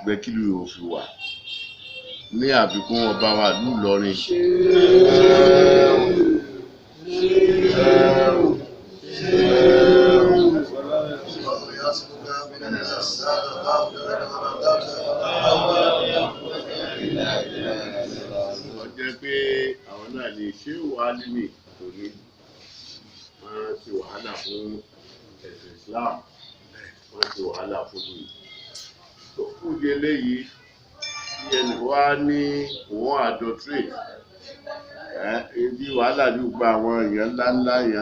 gbẹ́kìlú yóò fi wà ní àfikún ọba wa ìlú Ìlọrin. Wọ́n jẹ́ pé àwọn náà lè ṣe wàhálì ní torí wọ́n ti wàhálà fún ẹ̀sìn Islam, wọ́n ti wàhálà fún mi. Tó fún di eléyìí tí ẹnì wá ní òun adulterate, ibi wàhálà ní gba àwọn èèyàn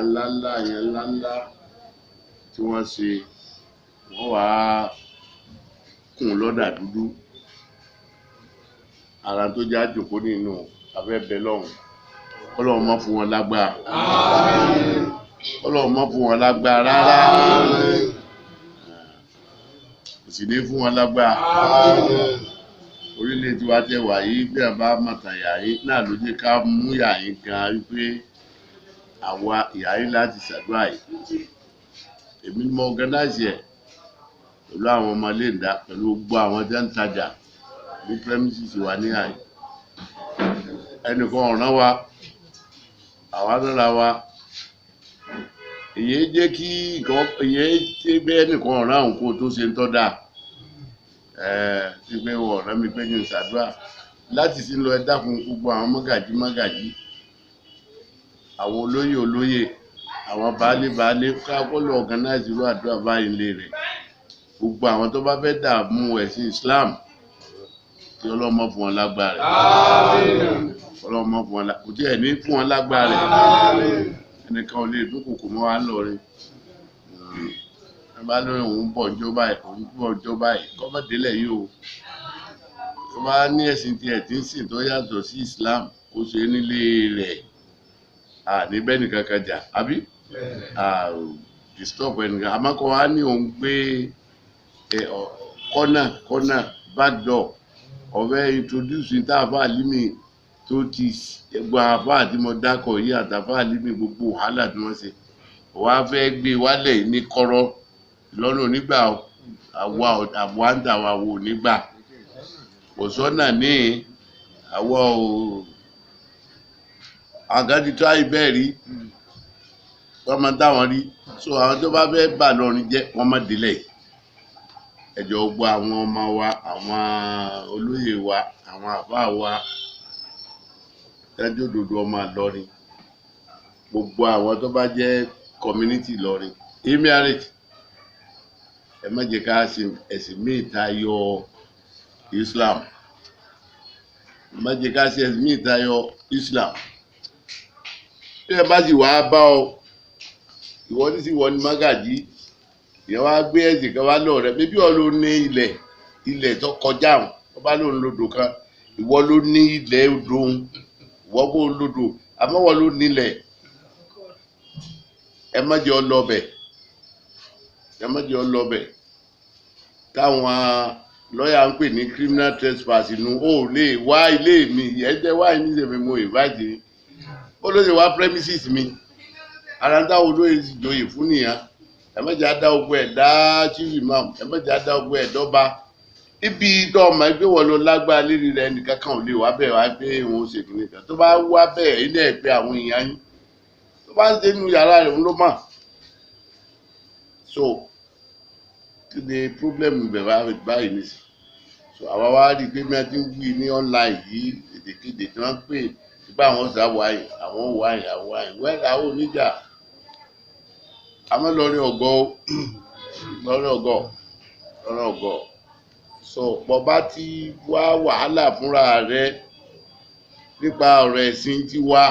ńláńlá tí wọ́n ṣe, wọ́n wá kùn lọ́dà dúdú. Ara tó já jòkó nínú abẹ́bẹ̀ lọ́hùn, Ọlọ́run má fún wọn lágbára. Ọlọ́run má fún wọn lágbára rárá. Kò sì ní fún wọn lágbára. Orílẹ̀ tí wá tẹ́ wà yìí bí a bá mọ̀tàyà yìí náà ló jẹ́ ká mú yà yín gan wípé àwa ìyá yín láti ṣàdúrà yìí. Èmi ni mo organize ẹ̀ pẹ̀lú àwọn ọmọ Lẹ́ǹdà, pẹ̀lú gbogbo àwọn tí ń tajà ní premises wa ní àyè. Ẹnìkan ọ̀ràn wa, àwa lọ́la wa. Èyí jẹ́ kí èyí tí bẹ́ẹ̀ nìkan ọ̀ràn òun kó tó ṣe ń tọ́ dáa. Tí pé wọ́n ọ̀ràn mi pé ní ṣàdúrà láti sí lọ ẹ dákun gbogbo àwọn mọ́gàjí, àwọn olóyè, àwọn baálé káàkó lọ organize irú àdúrà báyìí lé rẹ̀. Gbogbo àwọn tó bá fẹ́ dààmú ẹ̀sìn Islam tí Ọlọ́mọ fún wọn lágbára rẹ̀. Ọlọ́mọ fún wọn lágbára rẹ̀. Kò tí ẹ̀ ní fún wọn lágbára rẹ̀. Ẹnìkan ò lè dúnkòkò mọ́ wa lọ́rin. Ẹ bá lórí òun bọ̀ ǹjọ́ báyìí, kọ́mọ̀ délẹ̀ yìí o. Tó bá ní ẹ̀sìn tí ẹ̀ tí ń sìn tó yàtọ̀ sí Islam, kó ṣe nílé rẹ̀. Ní bẹ́ẹ̀ nìkan kan jà, àbí? Disturb ẹnìkan. Àmọ́ kọ́ wa ní òun gbé corner, back door. Ọ̀fẹ́ introduce ní Aafaa Límì tó ti gbọ́ Aafaa tí mo dákọ̀ yìí àti Aafaa Límì gbogbo wàhálà tí wọ́n ṣe. Wà á fẹ́ gbé wálẹ̀ ní kọ́rọ́ lọ́nà onígbà àwa ń tà wà wò nígbà. Kò sọ́nà ní àwọ̀ àgájú tó àìbẹ́ẹ̀ rí, wọ́n máa dáwọn rí. So àwọn tó bá fẹ́ bà lọ́rin jẹ́ wọ́n má délẹ̀. Ẹjọ́ gbọ́ àwọn ọmọ wa, àwọn olóyè wa, àwọn àfáà wa, ẹjọ́ òdodo ọmọ Ìlọrin. Gbogbo àwọn tó bá jẹ́ community Ìlọrin, emirate, ẹ má jẹ́ ká ṣe ẹ̀sìn míì tayọ Islam. Ẹ má jẹ́ ká ṣe ẹ̀sìn míì tayọ Islam. Bí ẹ bá sì wá bá ọ, ìwọ ní sí wọ́n ní mágàjí, ìyẹn wá gbé ẹ̀sìn kan wá lọ rẹ̀, bébí ọ ló ní ilẹ̀ tó kọjá wọn, wọ́n bá lóun lodò kan, ìwọ ló ní ilẹ̀ odò òun, ìwọ kó lodò, àmọ́ wọ́n ló nílẹ̀. Ẹ má jẹ́ ọ lọ́bẹ̀. Táwọn lọ́yà ń pè ní criminal trespass inú, ó lè wá ilé mi, ìyẹn jẹ́ wá ní ìṣẹ̀fẹ̀ mo invite. Ó ló ṣe wá premises mi. Ara ń dáwọ́ olóyè sì joyè fún nìyẹn. Ẹ má jẹ́ àdá ogun ẹ̀dá chief imam, ẹ má jẹ́ àdá ogun ẹ̀dọ́ba. Ibi tó ọmọ ẹgbẹ́ wọn lọ lágbára lérí rẹ̀ nìkan kan ò lè wá bẹ́ẹ̀ wá pé òun ṣe kìnìún kan. Tó bá wá bẹ́ẹ̀ ilé ẹ̀ pé àwọn èèyàn yín. Tó bá ń ṣe nínú yàrá rẹ̀ òun ló mọ̀. So kí ni problem bẹ̀rẹ̀ báyìí nìsí? So àwa wá rí i pé mẹ́ta ti ń wí ní online yìí, èdèkéde tí wọ́n pè nípa àwọn ọ̀sà wáyé, àwọn wáyé, wẹ́ẹ̀dà ó níjà. Àmọ́ lọ́rin ọ̀gọ́. So bọ́ bá ti wá wàhálà fúnra rẹ̀ nípa ọ̀rọ̀ ẹ̀sìn tí wá,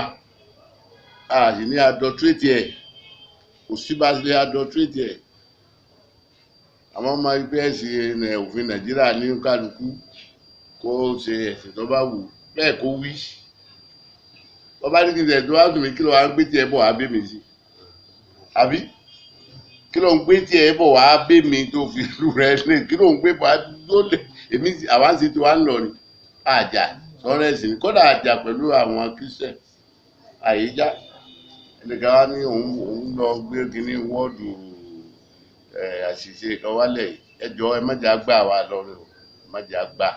a sì ní adulterate ẹ̀, kò sí bá ṣe adulterate ẹ̀. Àmọ́ ọmọ ẹgbẹ́ ẹ̀sìn òfin Nàìjíríà ní kálukú kó ṣe ẹ̀sìn tó bá wù bẹ́ẹ̀ kó wí. Bọ́ bá ní kí n ṣe tó wá dùn mí, kí ló wá ń gbé tí ẹ bọ̀ wá bẹ́ mi sí? Àbí? Kí ló ń gbé tí ẹ bọ̀ wá bẹ́ mi tó fi lù rẹ̀ lé? Kí ló ń gbé bọ̀ tó lè? Èmi àwa ń ṣe tí wá ń lọ ni. Àjà sọ̀rọ̀ ẹ̀sìn, kódà àjà pẹ̀lú àwọn Christian. Àyíjá. Ẹnìkan wá ní òun lọ gbé kíní wọ́ọ̀dù àṣìṣe kan wálẹ̀. Ẹ jọ̀ọ́ ẹ má jà gbà wá lọ́rin o. Ẹ má jẹ́ àgbà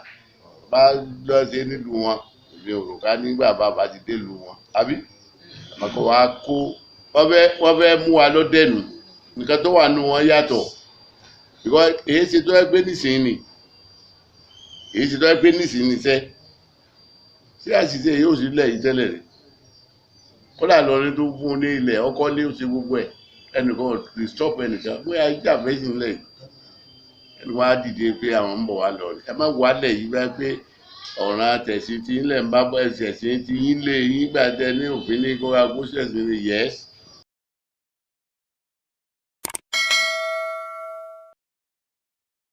bá lọ ṣe nílùú wọn ìwé òrùka nígbà bàbá ti dé ìlú wọn àbí àmọ́kọ́ wa kó wọ́n fẹ́ mú wa lọ́dẹ̀nù nǹkan tó wà nù wọn yàtọ̀ èyí ṣe tó ẹgbẹ́ nísìnyí èyí ṣe tó ẹgbẹ́ nísìnyí sẹ́ ṣé àṣìṣe yóò sí ilẹ̀ yìí tẹ́lẹ̀ rẹ̀ kódà lọrin tó fún un ní ilẹ̀ ọkọ lé ó ṣe gbogbo ẹ̀ ẹnìkan ò lè stop ẹnìkan bóyá ìjà fẹ́sìn lẹ̀ ẹni wọ́n á dìde pé àwọn ń bọ̀ wá lọ ẹ má wálẹ̀ yìí bá pé ọ̀ràn àtẹ̀sí tí ń lẹ̀ ń bá bọ́ ẹ̀sẹ̀ sí ti yín lé yín gbà tẹ ní òfin ní kó wa kó ṣẹ̀sìn ní yẹ́sì